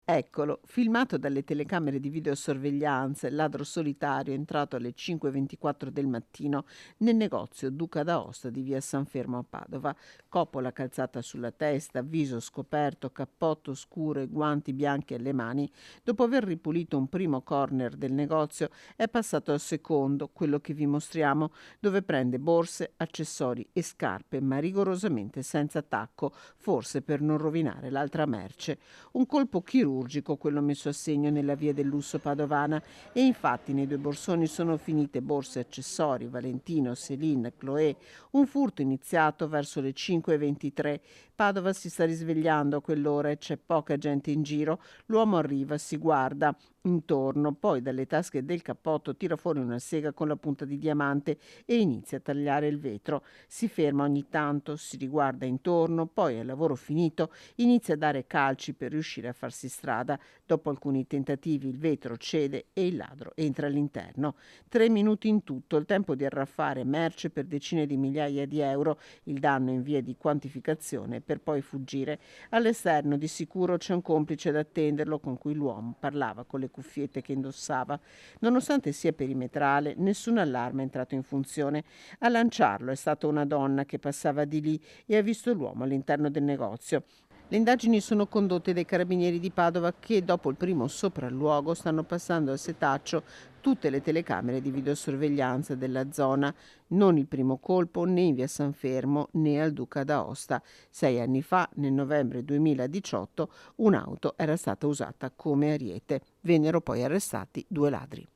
Eccolo, filmato dalle telecamere di videosorveglianza, il ladro solitario è entrato alle 5:24 del mattino nel negozio Duca d'Aosta di via San Fermo a Padova. Coppola calzata sulla testa, viso scoperto, cappotto scuro e guanti bianchi alle mani. Dopo aver ripulito un primo corner del negozio, è passato al secondo, quello che vi mostriamo, dove prende borse, accessori e scarpe, ma rigorosamente senza tacco, forse per non rovinare l'altra merce. Un colpo chirurgico quello messo a segno nella via del lusso padovana, e infatti nei due borsoni sono finite borse e accessori Valentino, Céline, Chloé. Un furto iniziato verso le 5:23. Padova si sta risvegliando a quell'ora e c'è poca gente in giro. L'uomo arriva, si guarda intorno, poi dalle tasche del cappotto tira fuori una sega con la punta di diamante e inizia a tagliare il vetro. Si ferma ogni tanto, si riguarda intorno, poi al lavoro finito inizia a dare calci per riuscire a farsi strada. Dopo alcuni tentativi il vetro cede e il ladro entra all'interno. 3 minuti in tutto, il tempo di arraffare merce per decine di migliaia di euro, il danno in via di quantificazione, per poi fuggire. All'esterno di sicuro c'è un complice ad attenderlo con cui l'uomo parlava con le cuffiette che indossava. Nonostante sia perimetrale, nessun allarme è entrato in funzione. A lanciarlo è stata una donna che passava di lì e ha visto l'uomo all'interno del negozio. Le indagini sono condotte dai carabinieri di Padova che, dopo il primo sopralluogo, stanno passando al setaccio tutte le telecamere di videosorveglianza della zona. Non il primo colpo né in via San Fermo né al Duca d'Aosta. 6 anni fa, nel novembre 2018, un'auto era stata usata come ariete. Vennero poi arrestati 2 ladri.